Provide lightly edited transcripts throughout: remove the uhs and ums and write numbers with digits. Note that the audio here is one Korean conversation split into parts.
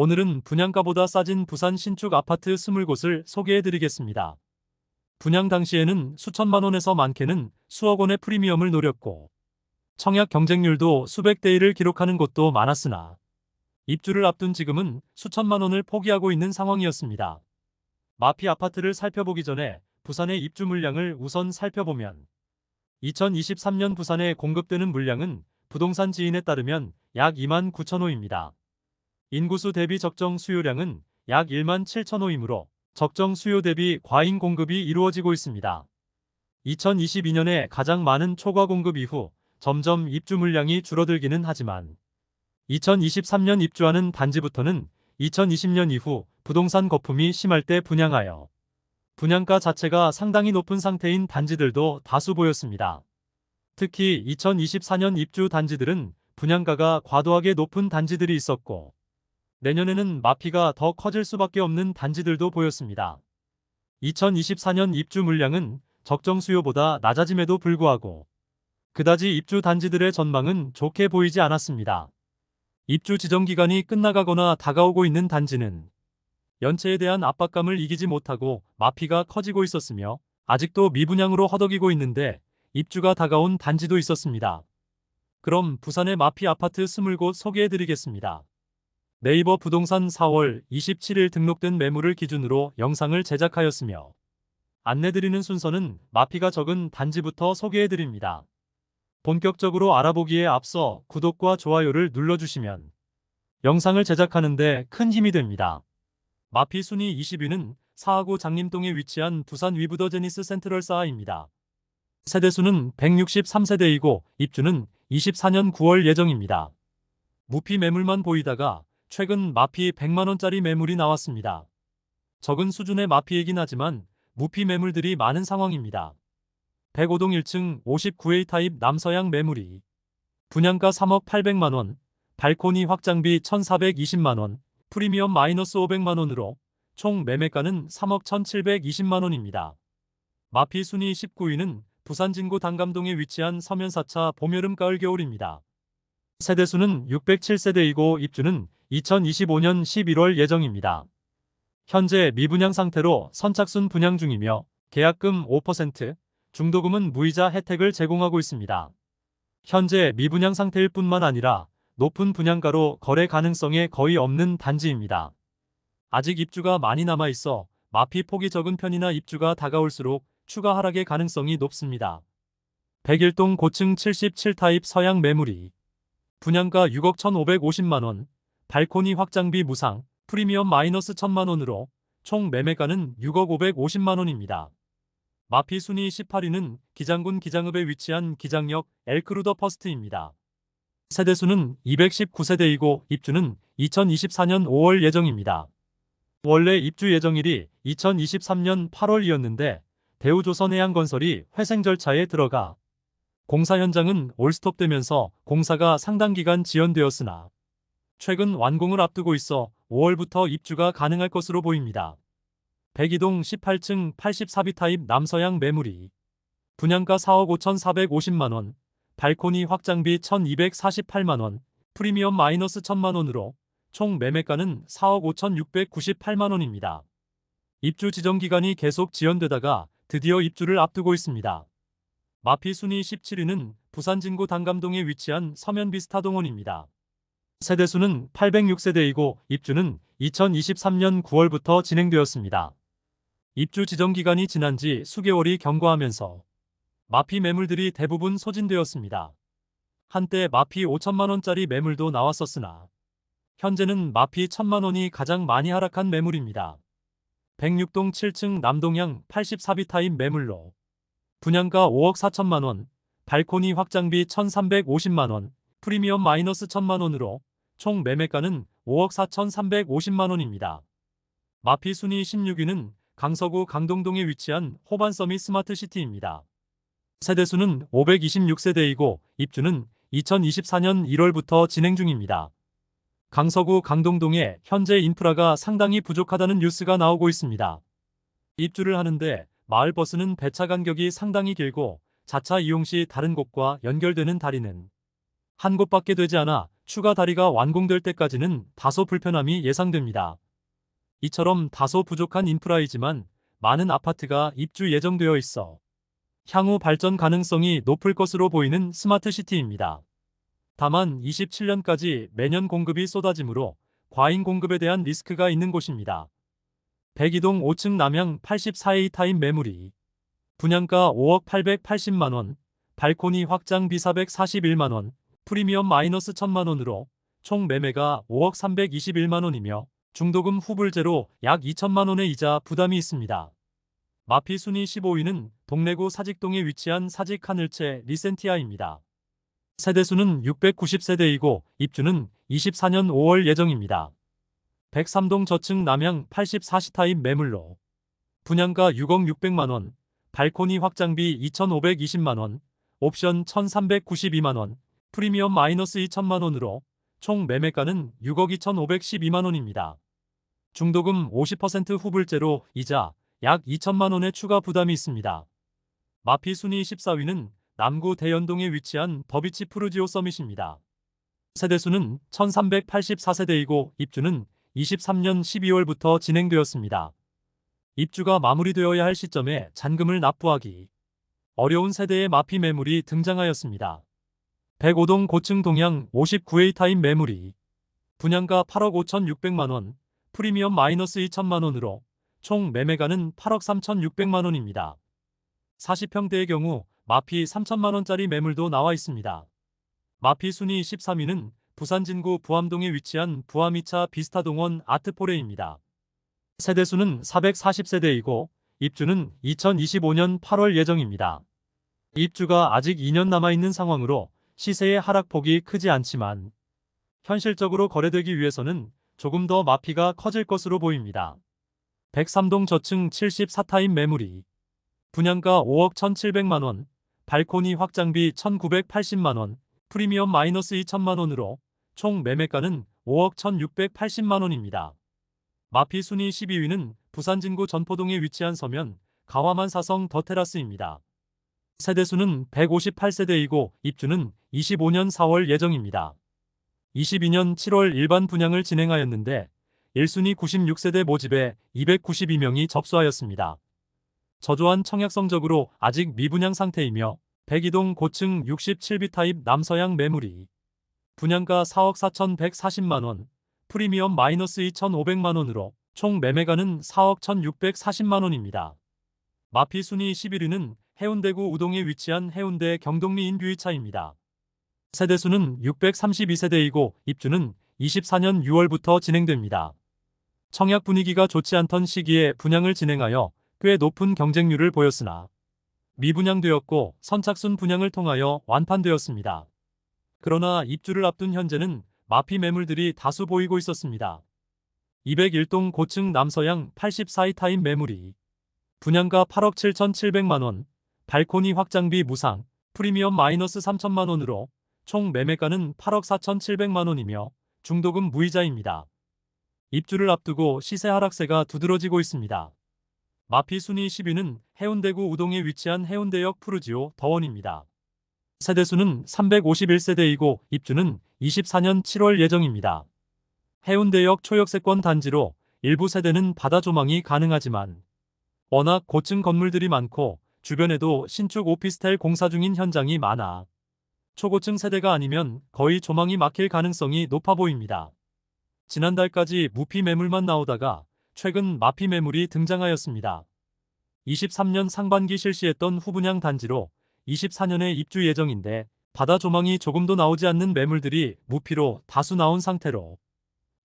오늘은 분양가보다 싸진 부산 신축 아파트 20곳을 소개해드리겠습니다. 분양 당시에는 수천만 원에서 많게는 수억 원의 프리미엄을 노렸고 청약 경쟁률도 수백 대 1을 기록하는 곳도 많았으나 입주를 앞둔 지금은 수천만 원을 포기하고 있는 상황이었습니다. 마피 아파트를 살펴보기 전에 부산의 입주 물량을 우선 살펴보면 2023년 부산에 공급되는 물량은 부동산 지인에 따르면 약 2만 9천 호입니다. 인구수 대비 적정 수요량은 약 1만 7천 호이므로 적정 수요 대비 과잉 공급이 이루어지고 있습니다. 2022년에 가장 많은 초과 공급 이후 점점 입주 물량이 줄어들기는 하지만 2023년 입주하는 단지부터는 2020년 이후 부동산 거품이 심할 때 분양하여 분양가 자체가 상당히 높은 상태인 단지들도 다수 보였습니다. 특히 2024년 입주 단지들은 분양가가 과도하게 높은 단지들이 있었고 내년에는 마피가 더 커질 수밖에 없는 단지들도 보였습니다. 2024년 입주 물량은 적정 수요보다 낮아짐에도 불구하고 그다지 입주 단지들의 전망은 좋게 보이지 않았습니다. 입주 지정 기간이 끝나가거나 다가오고 있는 단지는 연체에 대한 압박감을 이기지 못하고 마피가 커지고 있었으며 아직도 미분양으로 허덕이고 있는데 입주가 다가온 단지도 있었습니다. 그럼 부산의 마피 아파트 20곳 소개해드리겠습니다. 네이버 부동산 4월 27일 등록된 매물을 기준으로 영상을 제작하였으며 안내드리는 순서는 마피가 적은 단지부터 소개해드립니다. 본격적으로 알아보기에 앞서 구독과 좋아요를 눌러주시면 영상을 제작하는데 큰 힘이 됩니다. 마피 순위 20위는 사하구 장림동에 위치한 부산 위브더 제니스 센트럴 사하입니다. 세대수는 163세대이고 입주는 24년 9월 예정입니다. 무피 매물만 보이다가 최근 마피 100만원짜리 매물이 나왔습니다. 적은 수준의 마피이긴 하지만 무피 매물들이 많은 상황입니다. 105동 1층 59A 타입 남서양 매물이 분양가 3억 800만원, 발코니 확장비 1420만원, 프리미엄 마이너스 500만원으로 총 매매가는 3억 1720만원입니다. 마피 순위 19위는 부산 진구 단감동에 위치한 서면 4차 봄, 여름, 가을, 겨울입니다. 세대수는 607세대이고 입주는 2025년 11월 예정입니다. 현재 미분양 상태로 선착순 분양 중이며 계약금 5%, 중도금은 무이자 혜택을 제공하고 있습니다. 현재 미분양 상태일 뿐만 아니라 높은 분양가로 거래 가능성에 거의 없는 단지입니다. 아직 입주가 많이 남아있어 마피 폭이 적은 편이나 입주가 다가올수록 추가 하락의 가능성이 높습니다. 101동 고층 77타입 서양 매물이 분양가 6억 1,550만원, 발코니 확장비 무상, 프리미엄 마이너스 1,000만원으로 총 매매가는 6억 550만원입니다. 마피 순위 18위는 기장군 기장읍에 위치한 기장역 엘크루더 퍼스트입니다. 세대수는 219세대이고 입주는 2024년 5월 예정입니다. 원래 입주 예정일이 2023년 8월이었는데 대우조선해양건설이 회생 절차에 들어가 공사 현장은 올스톱되면서 공사가 상당 기간 지연되었으나 최근 완공을 앞두고 있어 5월부터 입주가 가능할 것으로 보입니다. 102동 18층 84B 타입 남서양 매물이 분양가 4억 5,450만원, 발코니 확장비 1,248만원, 프리미엄 마이너스 1,000만원으로 총 매매가는 4억 5,698만원입니다. 입주 지정 기간이 계속 지연되다가 드디어 입주를 앞두고 있습니다. 마피 순위 17위는 부산 진구 단감동에 위치한 서면 비스타동원입니다. 세대수는 806세대이고 입주는 2023년 9월부터 진행되었습니다. 입주 지정 기간이 지난 지 수개월이 경과하면서 마피 매물들이 대부분 소진되었습니다. 한때 마피 5천만원짜리 매물도 나왔었으나 현재는 마피 1,000만원이 가장 많이 하락한 매물입니다. 106동 7층 남동향 84B 타입 매물로 분양가 5억 4천만원, 발코니 확장비 1,350만원, 프리미엄 마이너스 1,000만원으로 총 매매가는 5억 4,350만원입니다. 마피 순위 16위는 강서구 강동동에 위치한 호반서밋 스마트시티입니다. 세대수는 526세대이고 입주는 2024년 1월부터 진행 중입니다. 강서구 강동동에 현재 인프라가 상당히 부족하다는 뉴스가 나오고 있습니다. 입주를 하는데 마을버스는 배차 간격이 상당히 길고 자차 이용 시 다른 곳과 연결되는 다리는 한 곳밖에 되지 않아 추가 다리가 완공될 때까지는 다소 불편함이 예상됩니다. 이처럼 다소 부족한 인프라이지만 많은 아파트가 입주 예정되어 있어 향후 발전 가능성이 높을 것으로 보이는 스마트시티입니다. 다만 27년까지 매년 공급이 쏟아지므로 과잉 공급에 대한 리스크가 있는 곳입니다. 102동 5층 남향 84A 타입 매물이 분양가 5억 880만원, 발코니 확장비 441만원, 프리미엄 마이너스 1000만원으로 총 매매가 5억 321만원이며 중도금 후불제로 약 2천만원의 이자 부담이 있습니다. 마피 순위 15위는 동래구 사직동에 위치한 사직 하늘채 리센티아입니다. 세대수는 690세대이고 입주는 24년 5월 예정입니다. 103동 저층 남향 84시 타입 매물로 분양가 6억 600만원, 발코니 확장비 2,520만원, 옵션 1,392만원, 프리미엄 마이너스 2천만원으로 총 매매가는 6억 2,512만원입니다. 중도금 50% 후불제로 이자 약 2천만원의 추가 부담이 있습니다. 마피 순위 14위는 남구 대연동에 위치한 더비치 푸르지오 서밋입니다. 세대수는 1384세대이고 입주는 23년 12월부터 진행되었습니다. 입주가 마무리되어야 할 시점에 잔금을 납부하기 어려운 세대의 마피 매물이 등장하였습니다. 105동 고층 동향 59A 타입 매물이 분양가 8억 5,600만원, 프리미엄 마이너스 2천만원으로 총 매매가는 8억 3,600만원입니다. 40평대의 경우 마피 3천만원짜리 매물도 나와 있습니다. 마피 순위 13위는 부산 진구 부암동에 위치한 부암 2차 비스타동원 아트포레입니다. 세대수는 440세대이고 입주는 2025년 8월 예정입니다. 입주가 아직 2년 남아있는 상황으로 시세의 하락폭이 크지 않지만 현실적으로 거래되기 위해서는 조금 더 마피가 커질 것으로 보입니다. 103동 저층 74타입 매물이 분양가 5억 1,700만원, 발코니 확장비 1,980만원, 프리미엄 마이너스 2천만원으로 총 매매가는 5억 1,680만원입니다. 마피 순위 12위는 부산 진구 전포동에 위치한 서면 가와만 사성 더 테라스입니다. 세대수는 158세대이고 입주는 25년 4월 예정입니다. 22년 7월 일반 분양을 진행하였는데 1순위 96세대 모집에 292명이 접수하였습니다. 저조한 청약 성적으로 아직 미분양 상태이며 102동 고층 67B 타입 남서향 매물이 분양가 4억 4,140만원, 프리미엄 마이너스 2,500만원으로 총 매매가는 4억 1,640만원입니다. 마피 순위 11위는 해운대구 우동에 위치한 해운대 경동리 인뷰이차입니다. 세대수는 632세대이고 입주는 24년 6월부터 진행됩니다. 청약 분위기가 좋지 않던 시기에 분양을 진행하여 꽤 높은 경쟁률을 보였으나 미분양되었고 선착순 분양을 통하여 완판되었습니다. 그러나 입주를 앞둔 현재는 마피 매물들이 다수 보이고 있었습니다. 201동 고층 남서향 84이 타입 매물이 분양가 8억 7,700만원, 발코니 확장비 무상, 프리미엄 마이너스 3천만원으로 총 매매가는 8억 4,700만원이며 중도금 무이자입니다. 입주를 앞두고 시세 하락세가 두드러지고 있습니다. 마피 순위 10위는 해운대구 우동에 위치한 해운대역 푸르지오 더원입니다. 세대수는 351세대이고 입주는 24년 7월 예정입니다. 해운대역 초역세권 단지로 일부 세대는 바다 조망이 가능하지만 워낙 고층 건물들이 많고 주변에도 신축 오피스텔 공사 중인 현장이 많아 초고층 세대가 아니면 거의 조망이 막힐 가능성이 높아 보입니다. 지난달까지 무피 매물만 나오다가 최근 마피 매물이 등장하였습니다. 23년 상반기 실시했던 후분양 단지로 24년에 입주 예정인데 바다 조망이 조금도 나오지 않는 매물들이 무피로 다수 나온 상태로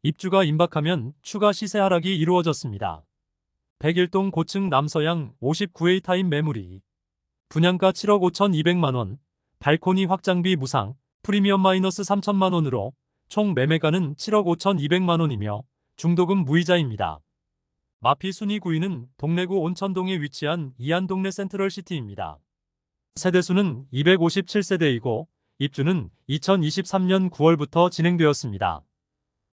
입주가 임박하면 추가 시세 하락이 이루어졌습니다. 101동 고층 남서향 59A 타입 매물이 분양가 7억 5,200만원, 발코니 확장비 무상, 프리미엄 마이너스 3천만원으로 총 매매가는 7억 5,200만원이며 중도금 무이자입니다. 마피 순위 9위는 동래구 온천동에 위치한 이안동래 센트럴시티입니다. 세대수는 257세대이고 입주는 2023년 9월부터 진행되었습니다.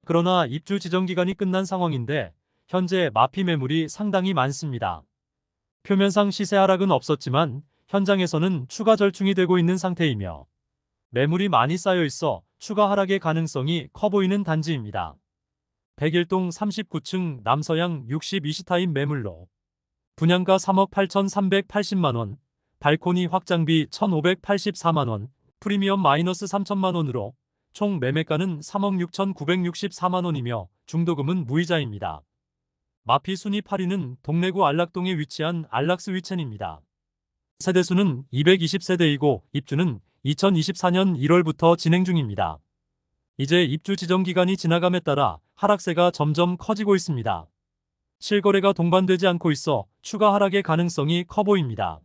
그러나 입주 지정기간이 끝난 상황인데 현재 마피 매물이 상당히 많습니다. 표면상 시세 하락은 없었지만 현장에서는 추가 절충이 되고 있는 상태이며 매물이 많이 쌓여 있어 추가 하락의 가능성이 커 보이는 단지입니다. 101동 39층 남서양 62시타임 매물로 분양가 3억 8,380만원, 발코니 확장비 1,584만원, 프리미엄 마이너스 3천만원으로 총 매매가는 3억 6,964만원이며 중도금은 무이자입니다. 마피 순위 8위는 동래구 안락동에 위치한 안락스 위첸입니다. 세대수는 220세대이고 입주는 2024년 1월부터 진행 중입니다. 이제 입주 지정 기간이 지나감에 따라 하락세가 점점 커지고 있습니다. 실거래가 동반되지 않고 있어 추가 하락의 가능성이 커 보입니다.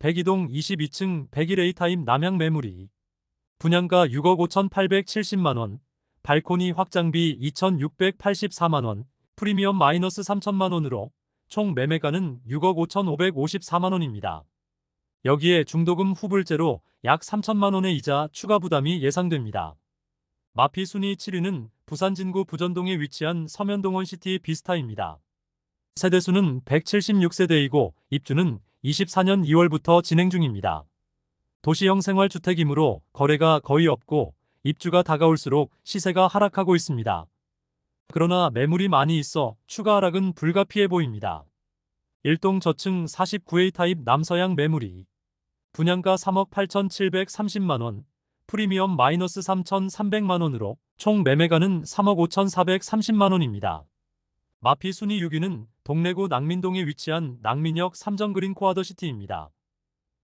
102동 22층 101A 타임 남향 매물이 분양가 6억 5,870만원, 발코니 확장비 2,684만원, 프리미엄 마이너스 3천만원으로 총 매매가는 6억 5,554만원입니다. 여기에 중도금 후불제로 약 3천만원의 이자 추가 부담이 예상됩니다. 마피 순위 7위는 부산 진구 부전동에 위치한 서면동원시티 비스타입니다. 세대수는 176세대이고 입주는 24년 2월부터 진행 중입니다. 도시형 생활주택이므로 거래가 거의 없고 입주가 다가올수록 시세가 하락하고 있습니다. 그러나 매물이 많이 있어 추가 하락은 불가피해 보입니다. 1동 저층 49A 타입 남서양 매물이 분양가 3억 8,730만원, 프리미엄 마이너스 3,300만원으로 총 매매가는 3억 5,430만원입니다. 마피 순위 6위는 동래구 낭민동에 위치한 낭민역 3정 그린 코아더시티입니다.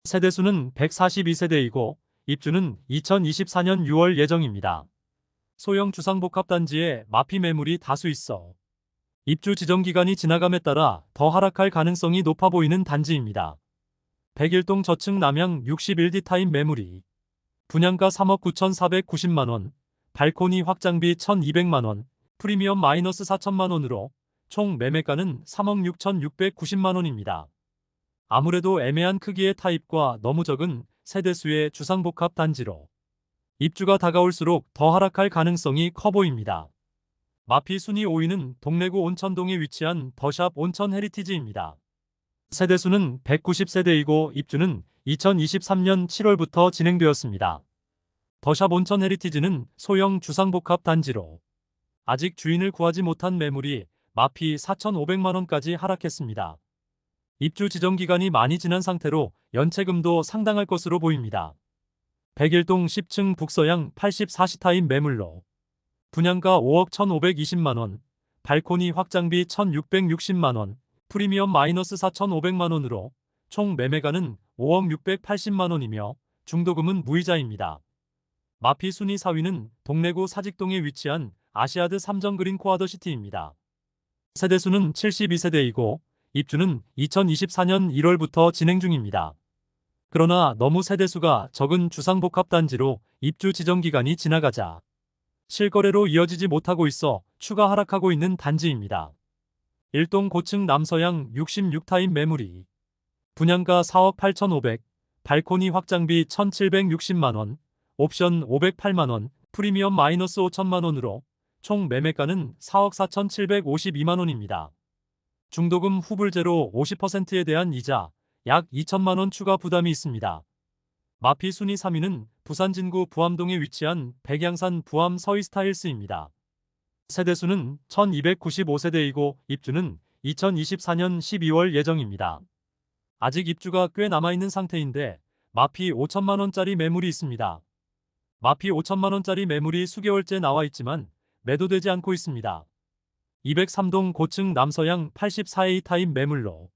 세대수는 142세대이고 입주는 2024년 6월 예정입니다. 소형 주상복합단지에 마피 매물이 다수 있어 입주 지정 기간이 지나감에 따라 더 하락할 가능성이 높아 보이는 단지입니다. 101동 저층 남향 61D 타임 매물이 분양가 3억 9,490만원, 발코니 확장비 1,200만원, 프리미엄 마이너스 4천만원으로 총 매매가는 3억 6,690만원입니다. 아무래도 애매한 크기의 타입과 너무 적은 세대수의 주상복합 단지로 입주가 다가올수록 더 하락할 가능성이 커 보입니다. 마피 순위 5위는 동래구 온천동에 위치한 더샵 온천 헤리티지입니다. 세대수는 190세대이고 입주는 2023년 7월부터 진행되었습니다. 더샵 온천 헤리티지는 소형 주상복합 단지로 아직 주인을 구하지 못한 매물이 마피 4,500만원까지 하락했습니다. 입주 지정 기간이 많이 지난 상태로 연체금도 상당할 것으로 보입니다. 101동 10층 북서양 84시타임 매물로 분양가 5억 1,520만원, 발코니 확장비 1,660만원, 프리미엄 마이너스 4,500만원으로 총 매매가는 5억 680만원이며 중도금은 무이자입니다. 마피 순위 4위는 동래구 사직동에 위치한 아시아드 3정 그린 코아더시티입니다. 세대수는 72세대이고 입주는 2024년 1월부터 진행 중입니다. 그러나 너무 세대수가 적은 주상복합단지로 입주 지정 기간이 지나가자 실거래로 이어지지 못하고 있어 추가 하락하고 있는 단지입니다. 1동 고층 남서양 66타임 매물이 분양가 4억 8,500, 발코니 확장비 1,760만원, 옵션 508만원, 프리미엄 마이너스 5천만원으로 총 매매가는 4억 4,752만원입니다. 중도금 후불제로 50%에 대한 이자 약 2천만원 추가 부담이 있습니다. 마피 순위 3위는 부산 진구 부암동에 위치한 백양산 부암 서이스타일스입니다. 세대수는 1295세대이고 입주는 2024년 12월 예정입니다. 아직 입주가 꽤 남아있는 상태인데 마피 5천만원짜리 매물이 있습니다. 마피 5천만원짜리 매물이 수개월째 나와 있지만 매도되지 않고 있습니다. 203동 고층 남서양 84A 타임 매물로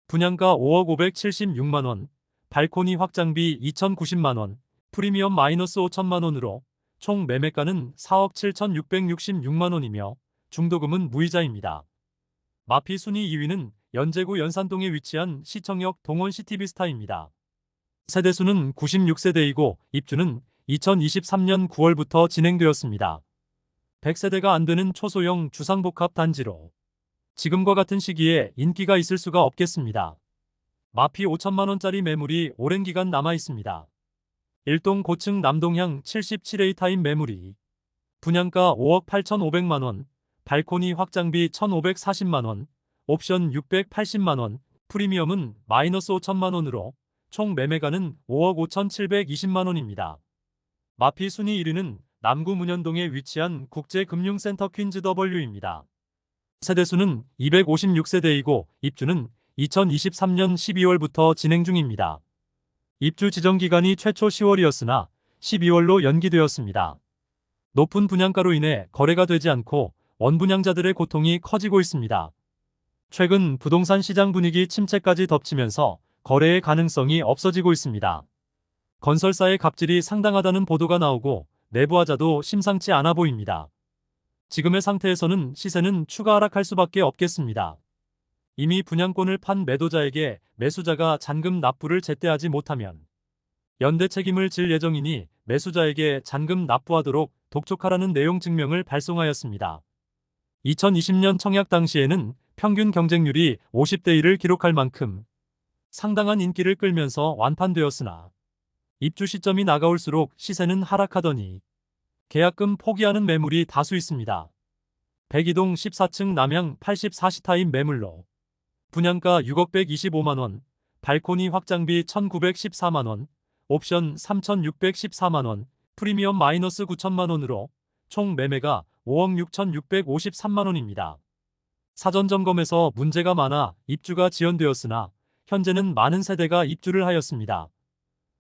분양가 5억 576만원, 발코니 확장비 2,090만원, 프리미엄 마이너스 5천만원으로 총 매매가는 4억 7,666만원이며 중도금은 무이자입니다. 마피 순위 2위는 연제구 연산동에 위치한 시청역 동원시티비스타입니다. 세대수는 96세대이고 입주는 2023년 9월부터 진행되었습니다. 100세대가 안 되는 초소형 주상복합 단지로 지금과 같은 시기에 인기가 있을 수가 없겠습니다. 마피 5천만원짜리 매물이 오랜 기간 남아 있습니다. 1동 고층 남동향 77A 타임 매물이 분양가 5억 8,500만원, 발코니 확장비 1,540만원, 옵션 680만원, 프리미엄은 마이너스 5천만원으로 총 매매가는 5억 5,720만원입니다. 마피 순위 1위는 남구 문현동에 위치한 국제금융센터 퀸즈 W입니다. 세대수는 256세대이고 입주는 2023년 12월부터 진행 중입니다. 입주 지정 기간이 최초 10월이었으나 12월로 연기되었습니다. 높은 분양가로 인해 거래가 되지 않고 원분양자들의 고통이 커지고 있습니다. 최근 부동산 시장 분위기 침체까지 덮치면서 거래의 가능성이 없어지고 있습니다. 건설사의 갑질이 상당하다는 보도가 나오고 내부하자도 심상치 않아 보입니다. 지금의 상태에서는 시세는 추가 하락할 수밖에 없겠습니다. 이미 분양권을 판 매도자에게 매수자가 잔금 납부를 제때하지 못하면 연대 책임을 질 예정이니 매수자에게 잔금 납부하도록 독촉하라는 내용 증명을 발송하였습니다. 2020년 청약 당시에는 평균 경쟁률이 50대 1을 기록할 만큼 상당한 인기를 끌면서 완판되었으나 입주 시점이 나가올수록 시세는 하락하더니 계약금 포기하는 매물이 다수 있습니다. 백이동 14층 남양 84시타임 매물로 분양가 6억 125만원, 발코니 확장비 1914만원, 옵션 3614만원, 프리미엄 마이너스 9천만원으로 총 매매가 5억 6653만원입니다. 사전 점검에서 문제가 많아 입주가 지연되었으나 현재는 많은 세대가 입주를 하였습니다.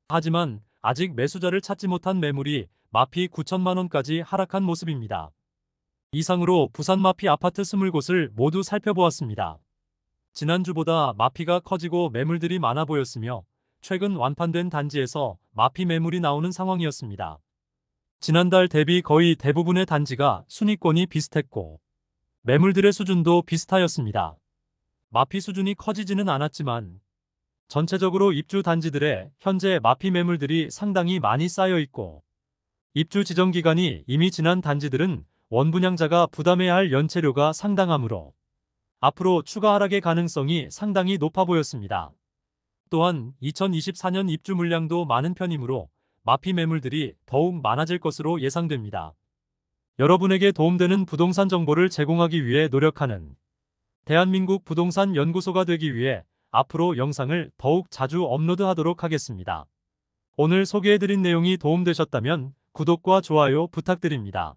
하지만 아직 매수자를 찾지 못한 매물이 마피 9천만원까지 하락한 모습입니다. 이상으로 부산 마피 아파트 20곳을 모두 살펴보았습니다. 지난주보다 마피가 커지고 매물들이 많아 보였으며 최근 완판된 단지에서 마피 매물이 나오는 상황이었습니다. 지난달 대비 거의 대부분의 단지가 순위권이 비슷했고 매물들의 수준도 비슷하였습니다. 마피 수준이 커지지는 않았지만 전체적으로 입주 단지들의 현재 마피 매물들이 상당히 많이 쌓여 있고 입주 지정 기간이 이미 지난 단지들은 원분양자가 부담해야 할 연체료가 상당하므로 앞으로 추가 하락의 가능성이 상당히 높아 보였습니다. 또한 2024년 입주 물량도 많은 편이므로 마피 매물들이 더욱 많아질 것으로 예상됩니다. 여러분에게 도움되는 부동산 정보를 제공하기 위해 노력하는 대한민국 부동산 연구소가 되기 위해 앞으로 영상을 더욱 자주 업로드하도록 하겠습니다. 오늘 소개해드린 내용이 도움되셨다면 구독과 좋아요 부탁드립니다.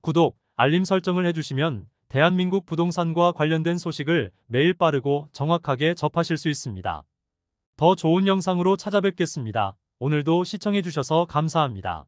구독, 알림 설정을 해주시면 대한민국 부동산과 관련된 소식을 매일 빠르고 정확하게 접하실 수 있습니다. 더 좋은 영상으로 찾아뵙겠습니다. 오늘도 시청해주셔서 감사합니다.